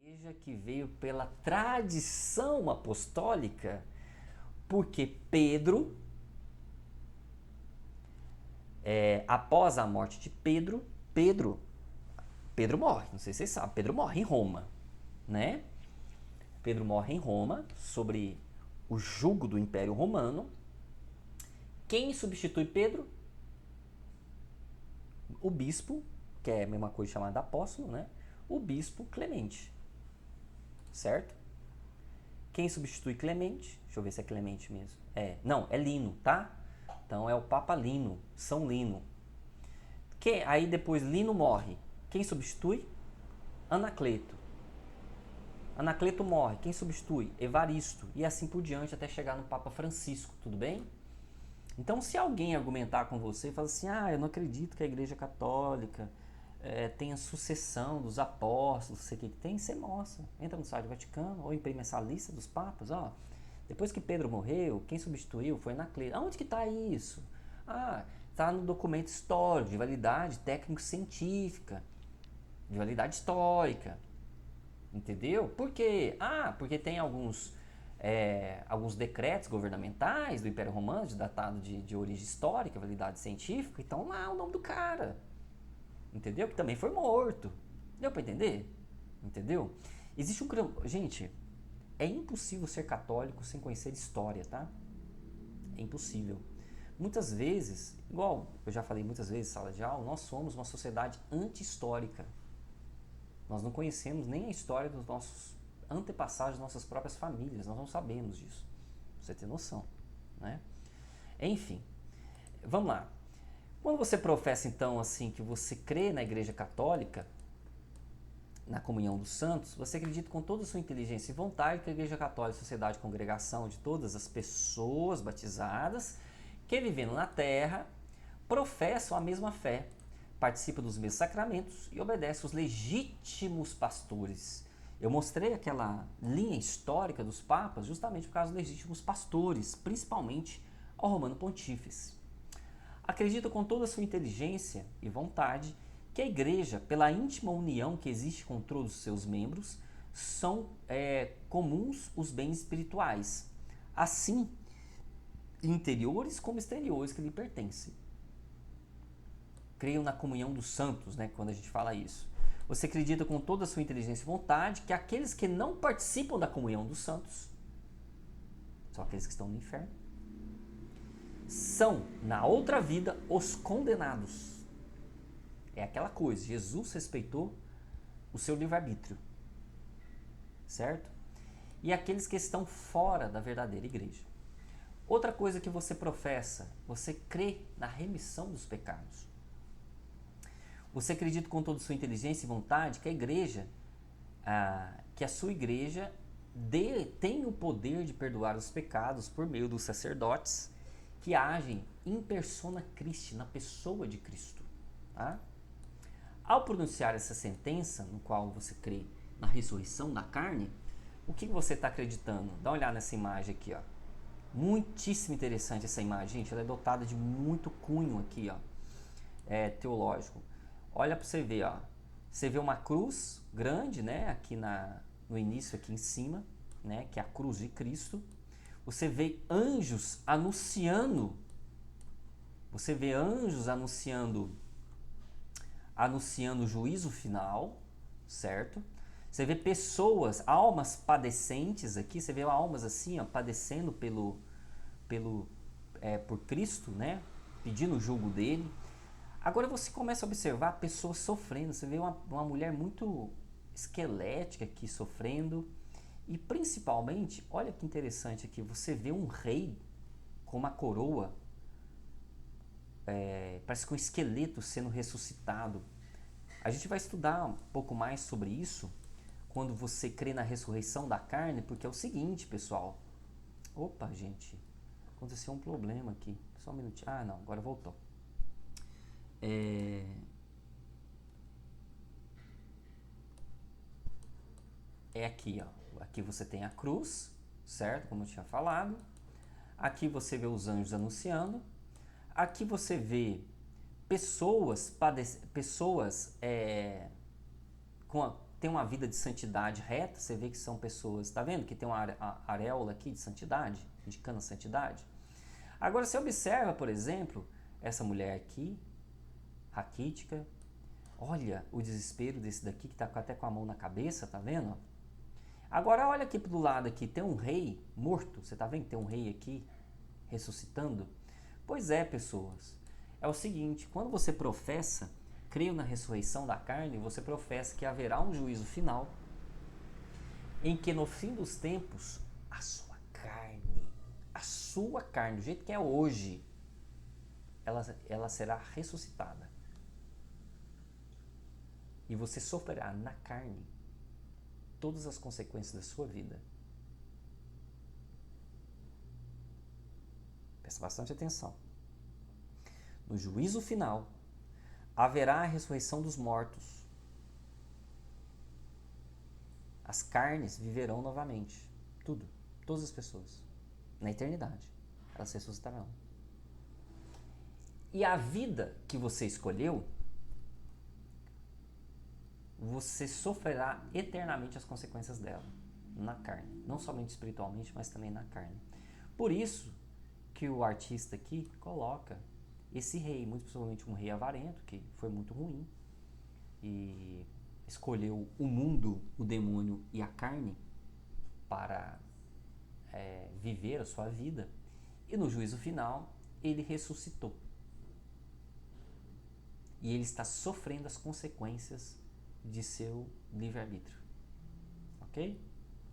Igreja que veio pela tradição apostólica, porque Pedro, após a morte de Pedro morre, não sei se vocês sabem, Pedro morre em Roma, né? Pedro morre em Roma, sobre o jugo do Império Romano. Quem substitui Pedro? O bispo, que é a mesma coisa chamada apóstolo, né? O bispo Clemente, certo? Quem substitui Clemente? Deixa eu ver se é Clemente mesmo. Não, é Lino, tá? Então é o Papa Lino, São Lino. Aí depois Lino morre. Quem substitui? Anacleto. Anacleto morre. Quem substitui? Evaristo. E assim por diante até chegar no Papa Francisco, tudo bem? Então, se alguém argumentar com você e falar assim, eu não acredito que a Igreja Católica tenha sucessão dos apóstolos, sei o que tem, você mostra. Entra no site do Vaticano ou imprime essa lista dos papas, ó. Depois que Pedro morreu, quem substituiu foi Anacleto. Aonde que está isso? Está no documento histórico, de validade técnico-científica, de validade histórica. Entendeu? Por quê? Porque tem alguns decretos governamentais do Império Romano, datado de origem histórica, validade científica, então lá o nome do cara. Entendeu? Que também foi morto. Deu pra entender? Entendeu? Existe um... Gente, é impossível ser católico sem conhecer história, tá? É impossível. Muitas vezes, igual eu já falei muitas vezes em sala de aula, nós somos uma sociedade anti-histórica. Nós não conhecemos nem a história dos nossos antepassados, das nossas próprias famílias. Nós não sabemos disso. Pra você ter noção, né? Enfim, vamos lá. Quando você professa, então, assim, que você crê na Igreja Católica, na comunhão dos santos, você acredita com toda a sua inteligência e vontade que a Igreja Católica é sociedade de congregação de todas as pessoas batizadas que, vivendo na terra, professam a mesma fé, participam dos mesmos sacramentos e obedecem os legítimos pastores. Eu mostrei aquela linha histórica dos papas justamente por causa dos legítimos pastores, principalmente ao Romano Pontífice. Acredita com toda a sua inteligência e vontade que a igreja, pela íntima união que existe com todos os seus membros, são comuns os bens espirituais, assim interiores como exteriores que lhe pertencem. Creio na comunhão dos santos, né, quando a gente fala isso. Você acredita com toda a sua inteligência e vontade que aqueles que não participam da comunhão dos santos são aqueles que estão no inferno. São, na outra vida, os condenados. É aquela coisa, Jesus respeitou o seu livre-arbítrio, certo? E aqueles que estão fora da verdadeira igreja. Outra coisa que você professa, você crê na remissão dos pecados. Você acredita com toda a sua inteligência e vontade que a igreja, que a sua igreja tem o poder de perdoar os pecados por meio dos sacerdotes que agem in persona Christi, na pessoa de Cristo. Tá? Ao pronunciar essa sentença, no qual você crê na ressurreição da carne, o que você está acreditando? Dá uma olhada nessa imagem aqui, ó. Muitíssimo interessante essa imagem, gente. Ela é dotada de muito cunho aqui, ó, teológico. Olha para você ver, ó. Você vê uma cruz grande, né? Aqui no início, aqui em cima, né? Que é a cruz de Cristo. Você vê anjos anunciando. Você vê anjos anunciando o juízo final, certo? Você vê pessoas, almas padecentes aqui. Você vê almas assim, ó, padecendo por Cristo, né? Pedindo o jugo dele. Agora você começa a observar pessoas sofrendo. Você vê uma mulher muito esquelética aqui sofrendo. E principalmente, olha que interessante aqui, você vê um rei com uma coroa, parece que um esqueleto sendo ressuscitado. A gente vai estudar um pouco mais sobre isso quando você crê na ressurreição da carne, porque é o seguinte, pessoal. Opa, gente, aconteceu um problema aqui. Só um minutinho. Ah, não, agora voltou. É aqui, ó. Aqui você tem a cruz, certo? Como eu tinha falado. Aqui você vê os anjos anunciando. Aqui você vê pessoas têm uma vida de santidade reta. Você vê que são pessoas, tá vendo? Que tem uma areola aqui de santidade, indicando a santidade. Agora você observa, por exemplo, essa mulher aqui, raquítica. Olha o desespero desse daqui que tá até com a mão na cabeça, tá vendo? Agora olha aqui do lado aqui, tem um rei morto. Você tá vendo que tem um rei aqui ressuscitando? Pois é, pessoas. É o seguinte, quando você professa, creio na ressurreição da carne, você professa que haverá um juízo final em que no fim dos tempos, a sua carne, do jeito que é hoje, ela será ressuscitada. E você sofrerá na carne todas as consequências da sua vida. Presta bastante atenção. No juízo final, haverá a ressurreição dos mortos. As carnes viverão novamente. Tudo. Todas as pessoas. Na eternidade. Elas ressuscitarão. E a vida que você escolheu, você sofrerá eternamente as consequências dela. Na carne. Não somente espiritualmente, mas também na carne. Por isso que o artista aqui coloca esse rei, muito possivelmente um rei avarento, que foi muito ruim, e escolheu o mundo, o demônio e a carne para viver a sua vida, e no juízo final ele ressuscitou. E ele está sofrendo as consequências de seu livre-arbítrio. Ok?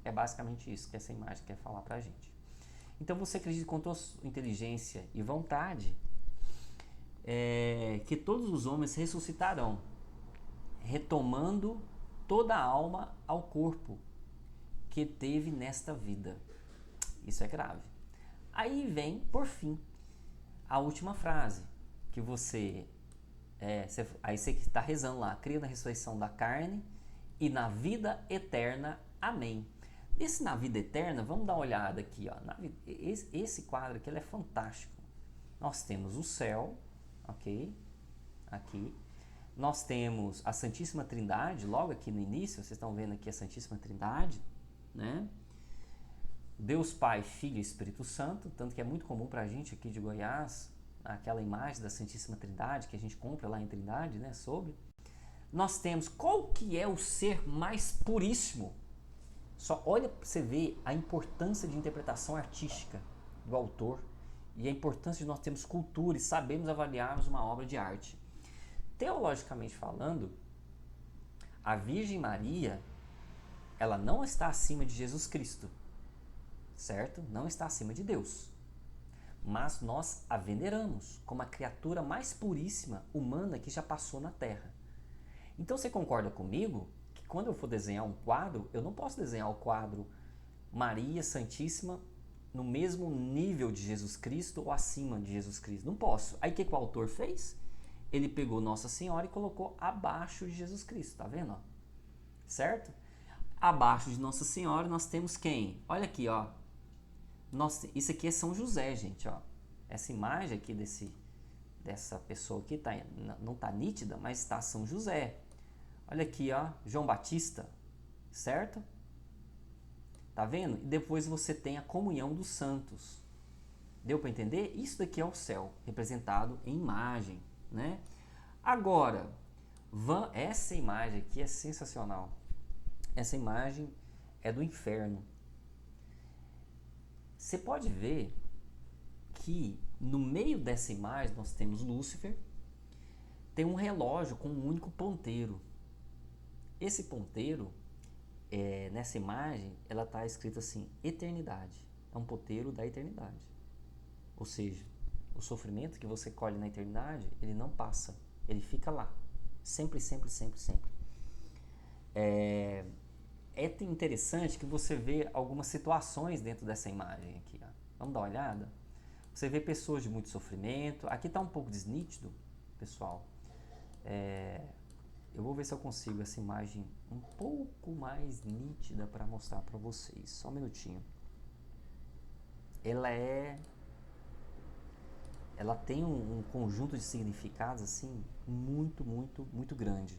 É basicamente isso que essa imagem quer falar pra gente. Então você acredita com toda a sua inteligência e vontade que todos os homens ressuscitarão, retomando toda a alma ao corpo que teve nesta vida. Isso é grave. Aí vem, por fim, a última frase, que aí você que está rezando lá, cria na ressurreição da carne e na vida eterna. Amém. Esse na vida eterna, vamos dar uma olhada aqui, ó. Esse quadro aqui ele é fantástico. Nós temos o céu, ok? Aqui. Nós temos a Santíssima Trindade, logo aqui no início, vocês estão vendo aqui a Santíssima Trindade, né? Deus Pai, Filho e Espírito Santo, tanto que é muito comum para a gente aqui de Goiás, aquela imagem da Santíssima Trindade que a gente compra lá em Trindade, né? Sobre. Nós temos, qual que é o ser mais puríssimo? Só olha para você ver a importância de interpretação artística do autor e a importância de nós termos cultura e sabermos avaliarmos uma obra de arte. Teologicamente falando, a Virgem Maria, ela não está acima de Jesus Cristo, certo? Não está acima de Deus. Mas nós a veneramos como a criatura mais puríssima humana que já passou na Terra. Então você concorda comigo que quando eu for desenhar um quadro, eu não posso desenhar o quadro Maria Santíssima no mesmo nível de Jesus Cristo ou acima de Jesus Cristo. Não posso. Aí o que o autor fez? Ele pegou Nossa Senhora e colocou abaixo de Jesus Cristo, tá vendo? Ó? Certo? Abaixo de Nossa Senhora nós temos quem? Olha aqui, ó. Nossa, isso aqui é São José, gente, ó. Essa imagem aqui dessa pessoa aqui não tá nítida, mas está São José. Olha aqui, ó, João Batista, certo? Tá vendo? E depois você tem a comunhão dos santos. Deu para entender? Isso daqui é o céu, representado em imagem, né? Agora, essa imagem aqui é sensacional. Essa imagem é do inferno. Você pode ver que no meio dessa imagem nós temos Lúcifer, tem um relógio com um único ponteiro. Esse ponteiro, nessa imagem, ela está escrita assim, eternidade. É um ponteiro da eternidade. Ou seja, o sofrimento que você colhe na eternidade, ele não passa, ele fica lá. Sempre, sempre, sempre, sempre. É interessante que você vê algumas situações dentro dessa imagem aqui. Ó. Vamos dar uma olhada? Você vê pessoas de muito sofrimento. Aqui está um pouco desnítido, pessoal. Eu vou ver se eu consigo essa imagem um pouco mais nítida para mostrar para vocês. Só um minutinho. Ela tem um conjunto de significados assim muito, muito, muito grande.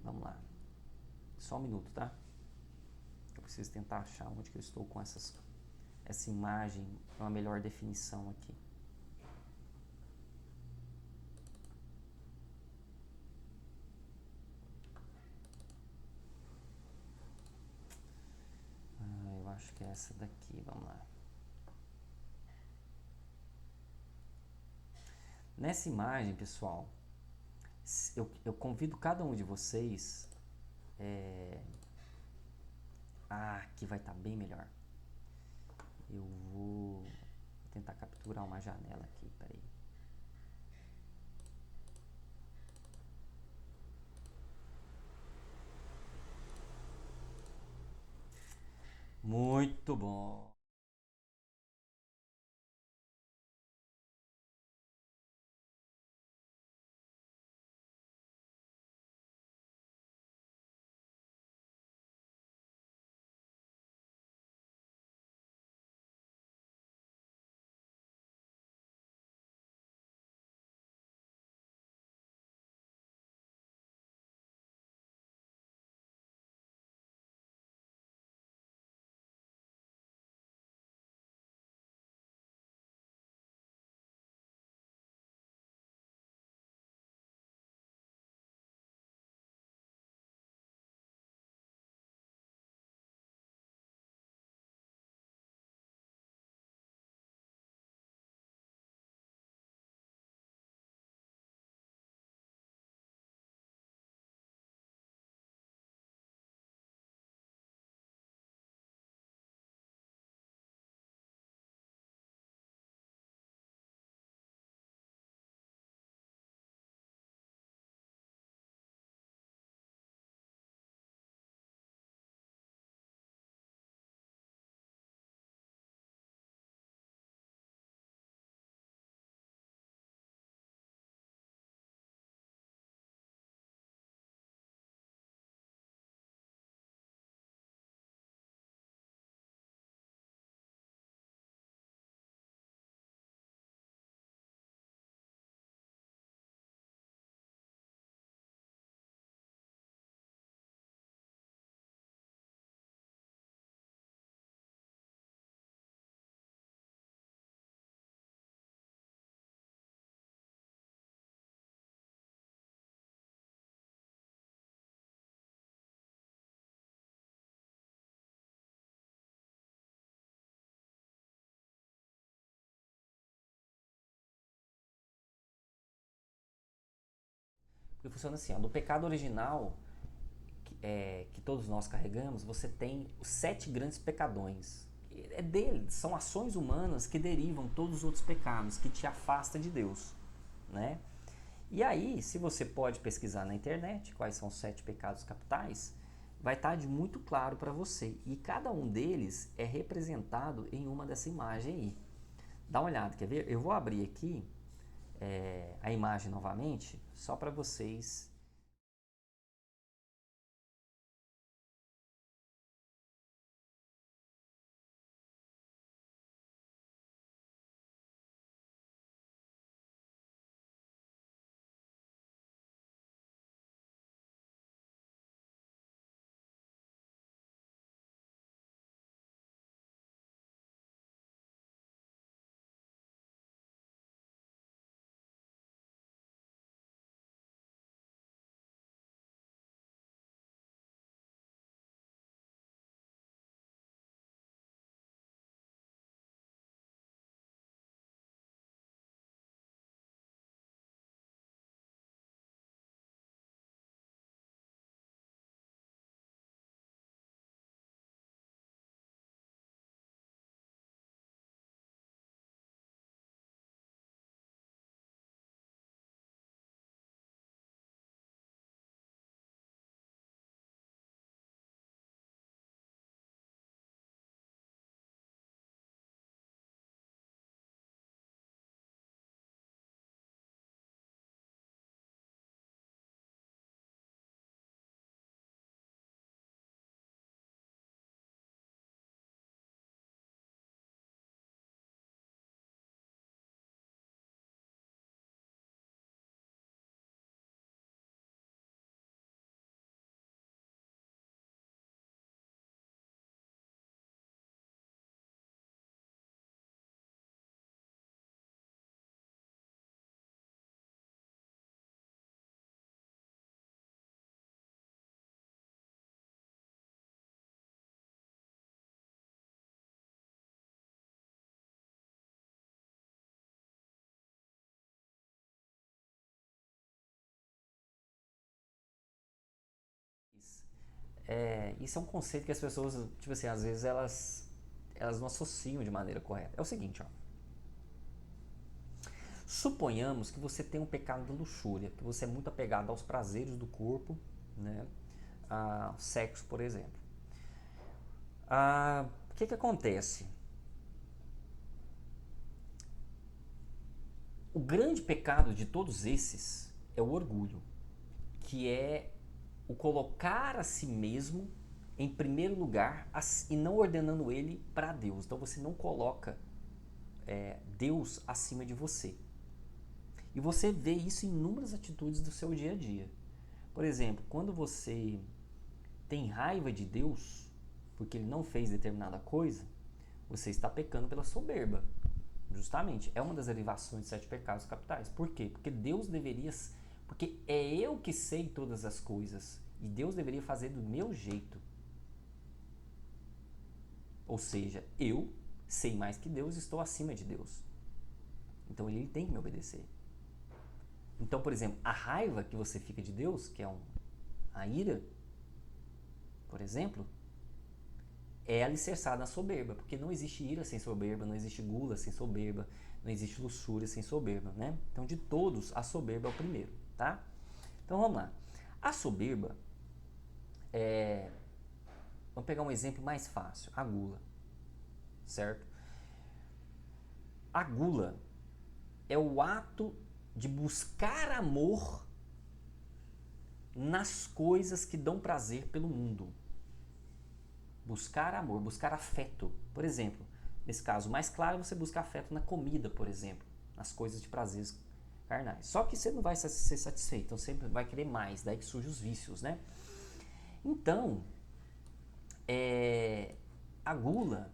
Vamos lá. Só um minuto, tá? Eu preciso tentar achar onde que eu estou com essa imagem, uma melhor definição aqui. Eu acho que é essa daqui, vamos lá. Nessa imagem, pessoal, eu convido cada um de vocês. Aqui vai estar bem melhor. Eu vou tentar capturar uma janela aqui, peraí. Muito bom. Porque funciona assim, ó, no pecado original que todos nós carregamos, você tem os 7 grandes pecadões. É dele, são ações humanas que derivam todos os outros pecados, que te afastam de Deus, né? E aí, se você pode pesquisar na internet quais são os 7 pecados capitais, vai estar de muito claro para você. E cada um deles é representado em uma dessa imagem aí. Dá uma olhada, quer ver? Eu vou abrir aqui a imagem novamente, só para vocês. Isso é um conceito que as pessoas, tipo assim, às vezes elas não associam de maneira correta. É o seguinte, ó. Suponhamos que você tem um pecado da luxúria, que você é muito apegado aos prazeres do corpo, né? Sexo, por exemplo. O que acontece? O grande pecado de todos esses é o orgulho, que é o colocar a si mesmo em primeiro lugar e não ordenando ele para Deus. Então você não coloca Deus acima de você. E você vê isso em inúmeras atitudes do seu dia a dia. Por exemplo, quando você tem raiva de Deus porque ele não fez determinada coisa, você está pecando pela soberba. Justamente, é uma das derivações de 7 pecados capitais. Por quê? Porque Deus deveria. Porque é eu que sei todas as coisas. E Deus deveria fazer do meu jeito. Ou seja, eu sei mais que Deus, estou acima de Deus. Então ele tem que me obedecer. Então, por exemplo, a raiva que você fica de Deus, que é a ira, por exemplo, é alicerçada na soberba, porque não existe ira sem soberba, não existe gula sem soberba, não existe luxúria sem soberba, né? Então, de todos, a soberba é o primeiro, tá? Então, vamos lá. A soberba vamos pegar um exemplo mais fácil, a gula, certo? A gula é o ato de buscar amor nas coisas que dão prazer pelo mundo. Buscar amor, buscar afeto. Por exemplo, nesse caso mais claro, você busca afeto na comida, por exemplo, nas coisas de prazeres carnais. Só que você não vai ser satisfeito, então sempre vai querer mais, daí que surgem os vícios, né? Então, a gula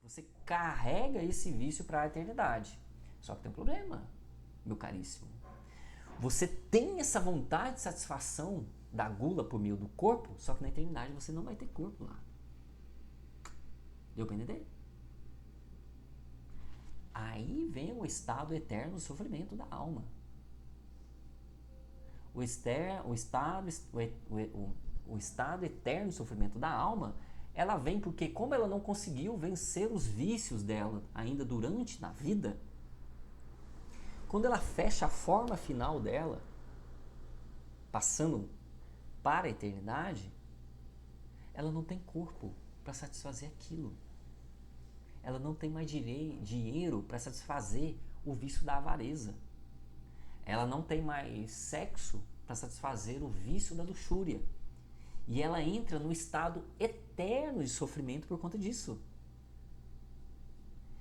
Você carrega esse vício para a eternidade. Só que tem um problema, meu caríssimo. Você tem essa vontade de satisfação da gula por meio do corpo, só que na eternidade você não vai ter corpo lá. Deu para entender? Aí vem o estado eterno do sofrimento da alma. O estado eterno do sofrimento da alma, ela vem porque, como ela não conseguiu vencer os vícios dela ainda durante na vida, quando ela fecha a forma final dela, passando para a eternidade, ela não tem corpo para satisfazer aquilo. Ela não tem mais dinheiro para satisfazer o vício da avareza. Ela não tem mais sexo para satisfazer o vício da luxúria. E ela entra no estado eterno de sofrimento por conta disso.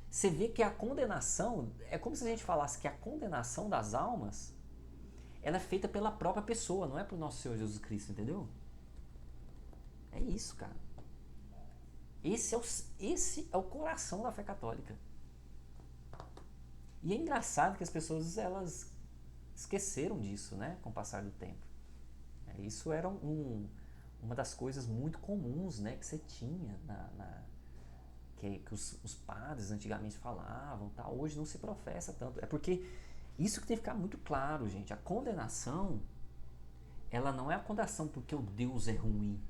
Você vê que a condenação, é como se a gente falasse que a condenação das almas, ela é feita pela própria pessoa, não é pro nosso Senhor Jesus Cristo, entendeu? É isso, cara. Esse é o coração da fé católica. E é engraçado que as pessoas, elas esqueceram disso, né, com o passar do tempo. Isso era uma das coisas muito comuns, né, que você tinha que os padres antigamente falavam, tá? Hoje não se professa tanto. É porque isso que tem que ficar muito claro, gente. A condenação, ela não é a condenação porque o Deus é ruim.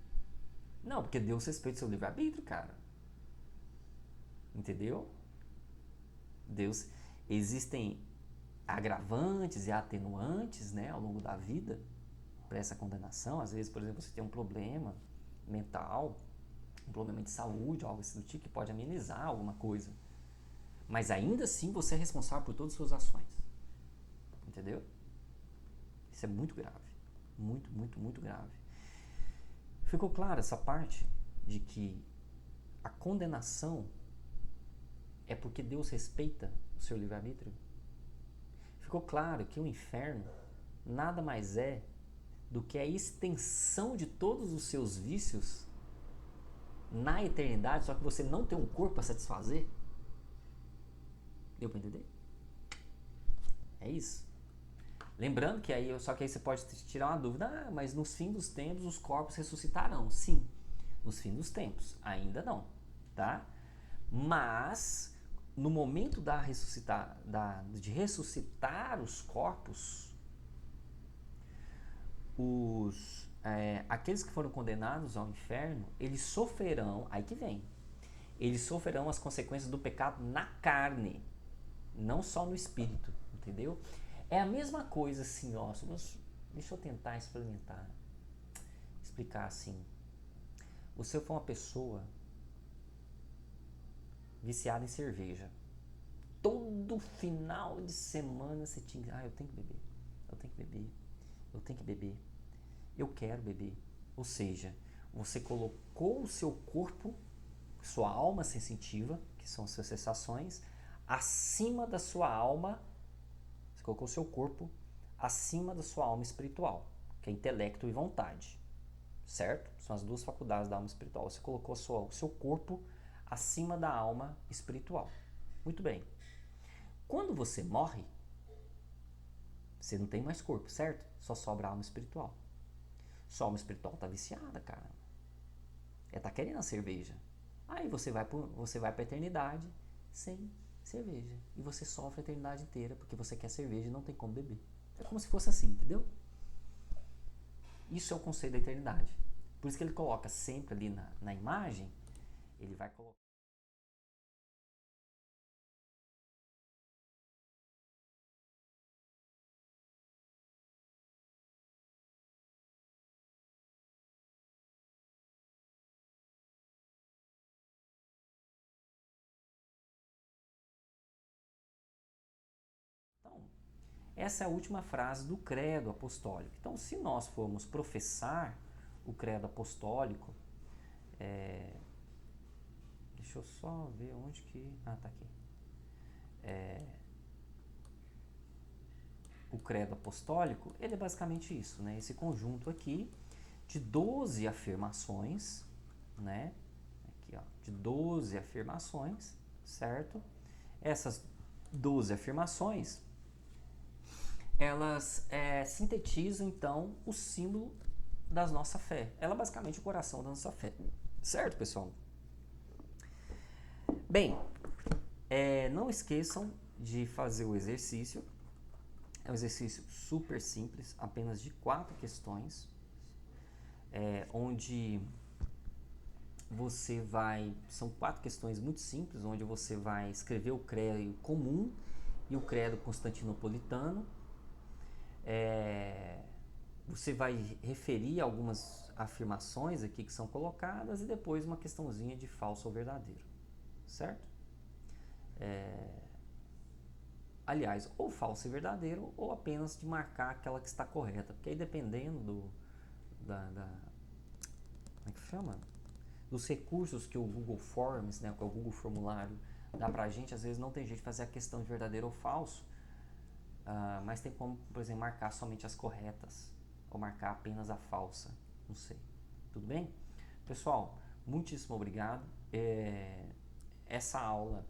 Não, porque Deus respeita o seu livre-arbítrio, cara. Entendeu? Deus, existem agravantes e atenuantes, né, ao longo da vida para essa condenação. Às vezes, por exemplo, você tem um problema mental, um problema de saúde, algo assim do tipo, que pode amenizar alguma coisa. Mas ainda assim você é responsável por todas as suas ações. Entendeu? Isso é muito grave. Muito, muito, muito grave. Ficou clara essa parte de que a condenação é porque Deus respeita o seu livre-arbítrio? Ficou claro que o inferno nada mais é do que a extensão de todos os seus vícios na eternidade, só que você não tem um corpo para satisfazer? Deu para entender? É isso. Lembrando que aí, só que aí você pode tirar uma dúvida, mas nos fins dos tempos os corpos ressuscitarão. Sim, nos fins dos tempos, ainda não, tá? Mas no momento de ressuscitar os corpos, aqueles que foram condenados ao inferno, eles sofrerão, aí que vem, eles sofrerão as consequências do pecado na carne, não só no espírito, entendeu? É a mesma coisa assim, ó, deixa eu tentar explicar assim. Você foi uma pessoa viciada em cerveja. Todo final de semana você tinha, eu tenho que beber, eu tenho que beber, eu tenho que beber, eu quero beber. Ou seja, você colocou o seu corpo, sua alma sensitiva, que são as suas sensações, acima da sua alma. Você colocou o seu corpo acima da sua alma espiritual, que é intelecto e vontade, certo? São as duas faculdades da alma espiritual. Você colocou o seu corpo acima da alma espiritual. Muito bem. Quando você morre, você não tem mais corpo, certo? Só sobra a alma espiritual. Sua alma espiritual tá viciada, cara. Ela tá querendo a cerveja. Aí você vai pra eternidade sem cerveja. E você sofre a eternidade inteira porque você quer cerveja e não tem como beber. É como se fosse assim, entendeu? Isso é o conceito da eternidade. Por isso que ele coloca sempre ali na imagem, ele vai colocar. Então, essa é a última frase do credo apostólico. Então, se nós formos professar o credo apostólico, deixa eu só ver onde que... tá aqui. O credo apostólico, ele é basicamente isso, né? Esse conjunto aqui de 12 afirmações, né? Aqui, ó, de 12 afirmações, certo? Essas 12 afirmações, elas sintetizam, então, o símbolo da nossa fé. Ela é basicamente o coração da nossa fé. Certo, pessoal? Bem, não esqueçam de fazer o exercício. É um exercício super simples, apenas de 4 questões, onde você vai... São 4 questões muito simples, onde você vai escrever o credo comum e o credo constantinopolitano. Você vai referir algumas afirmações aqui que são colocadas e depois uma questãozinha de falso ou verdadeiro, certo? Aliás, ou falso e verdadeiro, ou apenas de marcar aquela que está correta, porque aí dependendo como é que chama? Dos recursos que o Google Forms, né, que é o Google Formulário, dá pra gente, às vezes não tem jeito de fazer a questão de verdadeiro ou falso, mas tem como, por exemplo, marcar somente as corretas, ou marcar apenas a falsa, não sei. Tudo bem? Pessoal, muitíssimo obrigado. Essa aula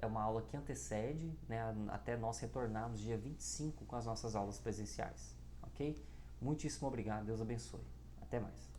é uma aula que antecede, né, até nós retornarmos dia 25 com as nossas aulas presenciais, ok? Muitíssimo obrigado, Deus abençoe. Até mais.